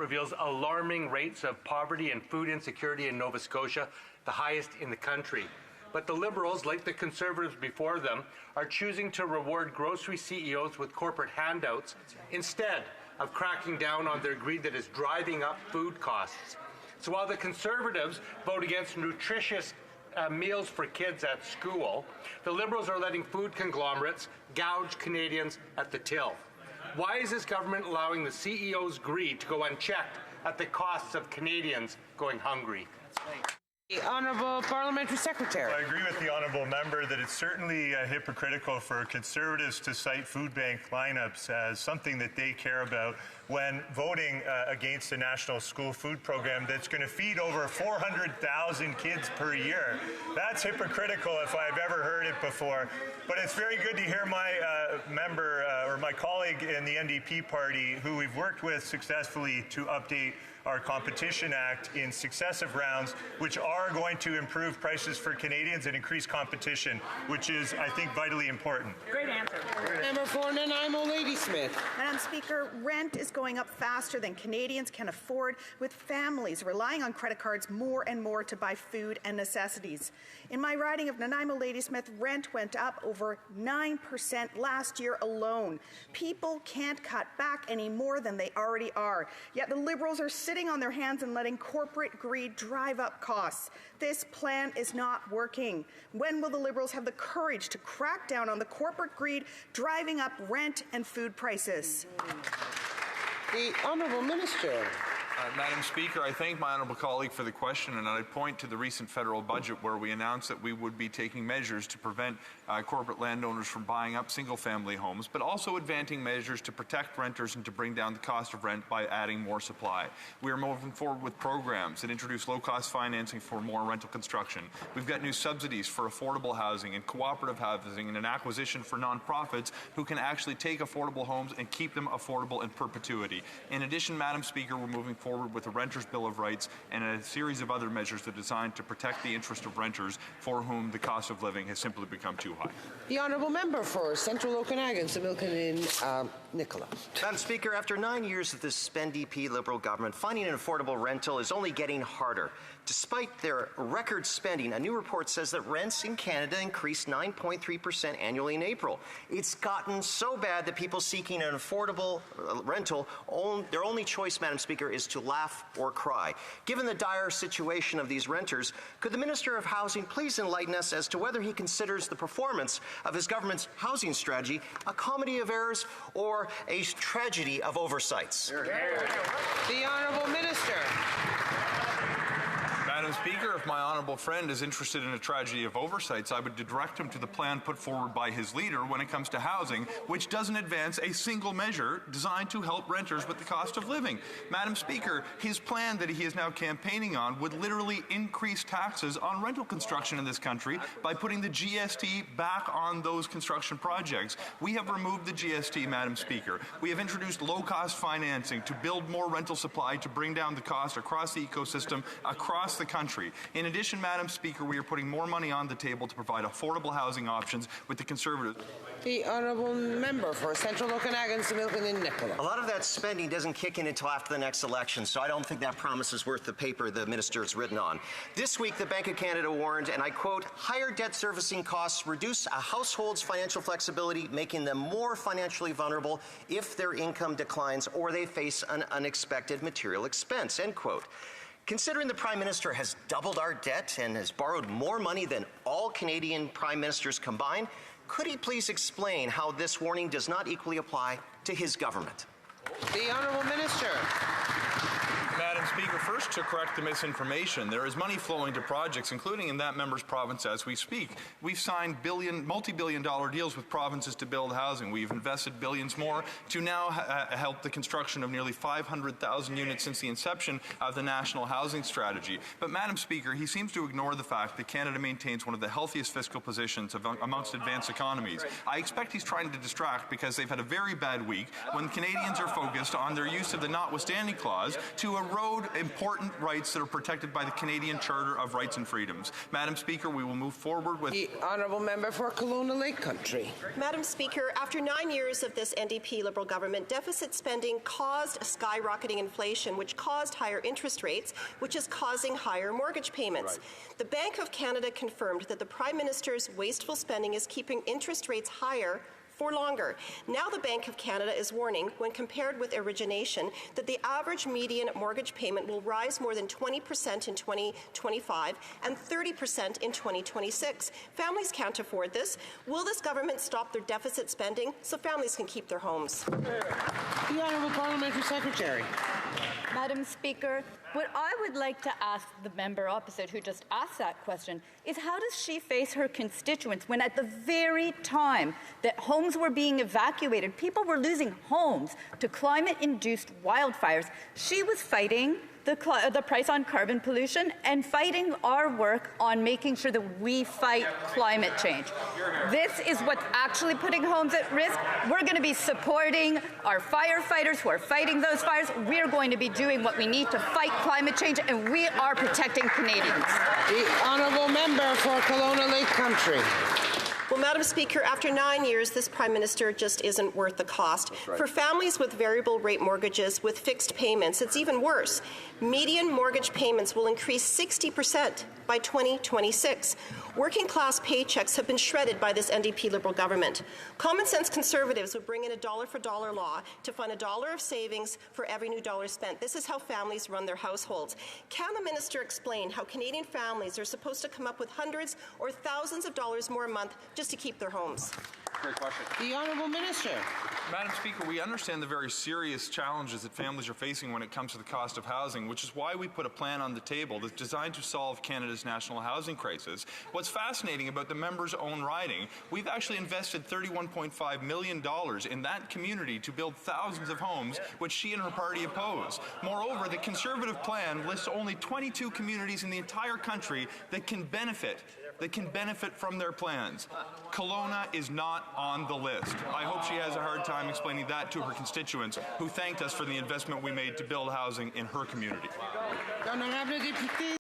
reveals alarming rates of poverty and food insecurity in Nova Scotia, the highest in the country. But the Liberals, like the Conservatives before them, are choosing to reward grocery CEOs with corporate handouts instead of cracking down on their greed that is driving up food costs. So while the Conservatives vote against nutritious meals for kids at school, the Liberals are letting food conglomerates gouge Canadians at the till. Why is this government allowing the CEO's greed to go unchecked at the costs of Canadians going hungry? The Honourable Parliamentary Secretary. I agree with the Honourable Member that it's certainly hypocritical for Conservatives to cite food bank lineups as something that they care about when voting against a national school food program that's going to feed over 400,000 kids per year. That's hypocritical if I've ever heard it before. But it's very good to hear my member or my colleague in the NDP party, who we've worked with successfully to update our Competition Act in successive rounds, which are going to improve prices for Canadians and increase competition, which is, I think, vitally important. Great answer. Member for Nanaimo Ladysmith. Madam Speaker, rent is going up faster than Canadians can afford, with families relying on credit cards more and more to buy food and necessities. In my riding of Nanaimo Ladysmith, rent went up over 9% last year alone. People can't cut back any more than they already are. Yet the Liberals are sitting on their hands and letting corporate greed drive up costs. This plan is not working. When will the Liberals have the courage to crack down on the corporate greed driving up rent and food prices? The Honourable Minister. Madam Speaker, I thank my honourable colleague for the question, and I point to the recent federal budget where we announced that we would be taking measures to prevent corporate landowners from buying up single-family homes, but also advancing measures to protect renters and to bring down the cost of rent by adding more supply. We are moving forward with programs that introduce low-cost financing for more rental construction. We've got new subsidies for affordable housing and cooperative housing and an acquisition for nonprofits who can actually take affordable homes and keep them affordable in perpetuity. In addition, Madam Speaker, we're moving forward with a Renters' Bill of Rights and a series of other measures that are designed to protect the interest of renters for whom the cost of living has simply become too high. The Honourable Member for Central Okanagan, Similkameen Nicola. Madam Speaker, after 9 years of this NDP Liberal government, finding an affordable rental is only getting harder. Despite their record spending, a new report says that rents in Canada increased 9.3% annually in April. It's gotten so bad that people seeking an affordable rental, their only choice, Madam Speaker, is to laugh or cry. Given the dire situation of these renters, could the Minister of Housing please enlighten us as to whether he considers the performance of his government's housing strategy a comedy of errors or a tragedy of oversights? The Honourable Minister. Madam Speaker, if my honourable friend is interested in a tragedy of oversights, I would direct him to the plan put forward by his leader when it comes to housing, which doesn't advance a single measure designed to help renters with the cost of living. Madam Speaker, his plan that he is now campaigning on would literally increase taxes on rental construction in this country by putting the GST back on those construction projects. We have removed the GST, Madam Speaker. We have introduced low-cost financing to build more rental supply to bring down the cost across the ecosystem, across the country. In addition, Madam Speaker, we are putting more money on the table to provide affordable housing options with the Conservatives. The Honourable Member for Central Okanagan, Similkameen Nicola. A lot of that spending doesn't kick in until after the next election, so I don't think that promise is worth the paper the minister is written on. This week, the Bank of Canada warned, and I quote, higher debt servicing costs reduce a household's financial flexibility, making them more financially vulnerable if their income declines or they face an unexpected material expense, end quote. Considering the Prime Minister has doubled our debt and has borrowed more money than all Canadian Prime Ministers combined, could he please explain how this warning does not equally apply to his government? The Honourable Minister. Madam Speaker, first to correct the misinformation, there is money flowing to projects, including in that member's province as we speak. We've signed multi-billion-dollar deals with provinces to build housing. We've invested billions more to now help the construction of nearly 500,000 units since the inception of the National Housing Strategy. But, Madam Speaker, he seems to ignore the fact that Canada maintains one of the healthiest fiscal positions amongst advanced economies. I expect he's trying to distract because they've had a very bad week when Canadians are focused on their use of the notwithstanding clause to erode erode important rights that are protected by the Canadian Charter of Rights and Freedoms. Madam Speaker, we will move forward with... The honourable member for Kelowna Lake Country. Madam Speaker, after 9 years of this NDP Liberal government, deficit spending caused skyrocketing inflation, which caused higher interest rates, which is causing higher mortgage payments. Right. The Bank of Canada confirmed that the Prime Minister's wasteful spending is keeping interest rates higher for longer. Now the Bank of Canada is warning, when compared with origination, that the average median mortgage payment will rise more than 20% in 2025 and 30% in 2026. Families can't afford this. Will this government stop their deficit spending so families can keep their homes? The honourable parliamentary secretary. Madam Speaker, what I would like to ask the member opposite who just asked that question is how does she face her constituents when at the very time that homes were being evacuated, people were losing homes to climate-induced wildfires, she was fighting the price on carbon pollution and fighting our work on making sure that we fight climate change. This is what's actually putting homes at risk. We're going to be supporting our firefighters who are fighting those fires. We're going to be doing what we need to fight climate change, and we are protecting Canadians. The honourable member for Kelowna Lake Country. Well, Madam Speaker, after 9 years, this Prime Minister just isn't worth the cost. Right. For families with variable rate mortgages with fixed payments, it's even worse. Median mortgage payments will increase 60% by 2026. Working class paychecks have been shredded by this NDP Liberal government. Common sense Conservatives would bring in a dollar-for-dollar law to fund $1 of savings for every new dollar spent. This is how families run their households. Can the minister explain how Canadian families are supposed to come up with hundreds or thousands of dollars more a month just to keep their homes? Great question. The honourable minister. Madam Speaker, we understand the very serious challenges that families are facing when it comes to the cost of housing, which is why we put a plan on the table that's designed to solve Canada's national housing crisis. What's fascinating about the member's own riding, we've actually invested $31.5 million in that community to build thousands of homes, which she and her party oppose. Moreover, the Conservative plan lists only 22 communities in the entire country that can benefit from their plans. Kelowna is not on the list. I hope she has a hard time explaining that to her constituents who thanked us for the investment we made to build housing in her community.